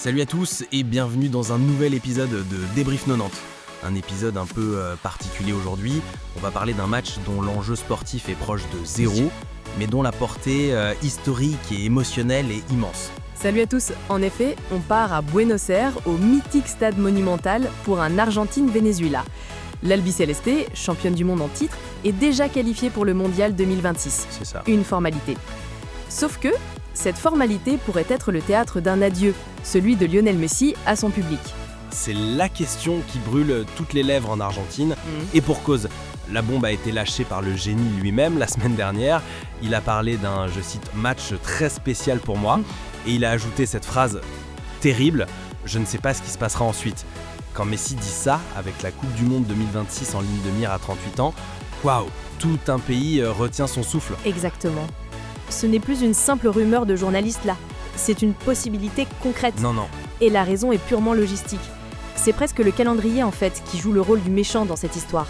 Salut à tous et bienvenue dans un nouvel épisode de Débrief 90. Un épisode un peu particulier aujourd'hui. On va parler d'un match dont l'enjeu sportif est proche de zéro, mais dont la portée historique et émotionnelle est immense. Salut à tous, en effet, on part à Buenos Aires, au mythique stade monumental, pour un Argentine-Venezuela. L'Albiceleste, championne du monde en titre, est déjà qualifiée pour le Mondial 2026. C'est ça. Une formalité. Sauf que, cette formalité pourrait être le théâtre d'un adieu, celui de Lionel Messi à son public. C'est la question qui brûle toutes les lèvres en Argentine, et pour cause. La bombe a été lâchée par le génie lui-même la semaine dernière. Il a parlé d'un, je cite, match très spécial pour moi, et il a ajouté cette phrase terrible, je ne sais pas ce qui se passera ensuite. Quand Messi dit ça, avec la Coupe du Monde 2026 en ligne de mire à 38 ans, waouh, tout un pays retient son souffle. Exactement. Ce n'est plus une simple rumeur de journaliste là, c'est une possibilité concrète. Non. Et la raison est purement logistique. C'est presque le calendrier en fait qui joue le rôle du méchant dans cette histoire.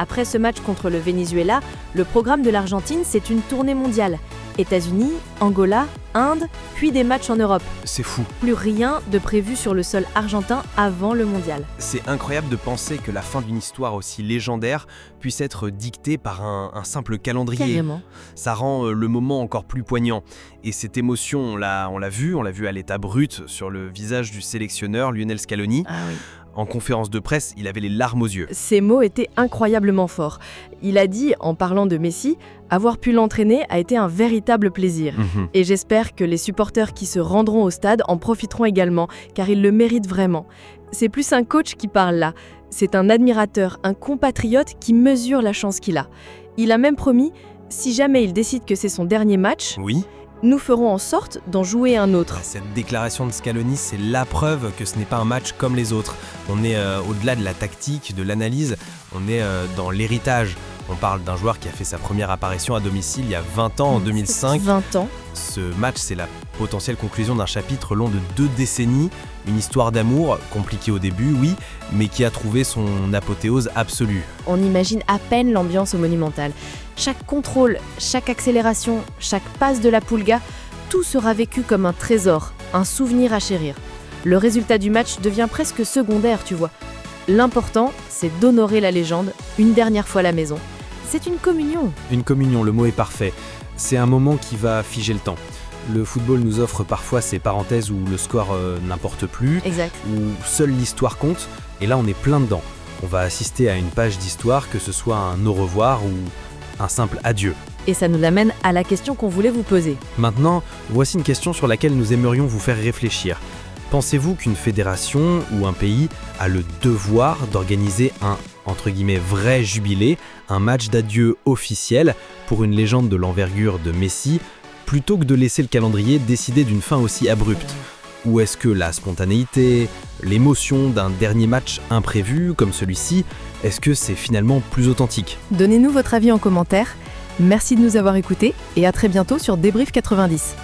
Après ce match contre le Venezuela, le programme de l'Argentine, c'est une tournée mondiale. États-Unis, Angola, Inde, puis des matchs en Europe. C'est fou. Plus rien de prévu sur le sol argentin avant le mondial. C'est incroyable de penser que la fin d'une histoire aussi légendaire puisse être dictée par un simple calendrier. Carrément. Ça rend le moment encore plus poignant. Et cette émotion, on l'a vu à l'état brut sur le visage du sélectionneur Lionel Scaloni. Ah oui. En conférence de presse, il avait les larmes aux yeux. Ces mots étaient incroyablement forts. Il a dit, en parlant de Messi, avoir pu l'entraîner a été un véritable plaisir. Et j'espère que les supporters qui se rendront au stade en profiteront également, car ils le méritent vraiment. C'est plus un coach qui parle là. C'est un admirateur, un compatriote qui mesure la chance qu'il a. Il a même promis, si jamais il décide que c'est son dernier match, Oui. nous ferons en sorte d'en jouer un autre. Cette déclaration de Scaloni, c'est la preuve que ce n'est pas un match comme les autres. On est au-delà de la tactique, de l'analyse, on est dans l'héritage. On parle d'un joueur qui a fait sa première apparition à domicile il y a 20 ans, en 2005. 20 ans. Ce match, c'est la potentielle conclusion d'un chapitre long de 2 décennies, une histoire d'amour, compliquée au début, oui, mais qui a trouvé son apothéose absolue. On imagine à peine l'ambiance au Monumental. Chaque contrôle, chaque accélération, chaque passe de la Pulga, tout sera vécu comme un trésor, un souvenir à chérir. Le résultat du match devient presque secondaire, tu vois. L'important, c'est d'honorer la légende, une dernière fois à la maison. C'est une communion. Une communion, le mot est parfait. C'est un moment qui va figer le temps. Le football nous offre parfois ces parenthèses où le score n'importe plus, Exact. où seule l'histoire compte, et là on est plein dedans. On va assister à une page d'histoire, que ce soit un au revoir ou un simple adieu. Et ça nous amène à la question qu'on voulait vous poser. Maintenant, voici une question sur laquelle nous aimerions vous faire réfléchir. Pensez-vous qu'une fédération ou un pays a le devoir d'organiser un, entre guillemets, vrai jubilé, un match d'adieu officiel pour une légende de l'envergure de Messi, plutôt que de laisser le calendrier décider d'une fin aussi abrupte? Ou est-ce que la spontanéité, l'émotion d'un dernier match imprévu comme celui-ci, est-ce que c'est finalement plus authentique? Donnez-nous votre avis en commentaire. Merci de nous avoir écoutés et à très bientôt sur Débrief 90.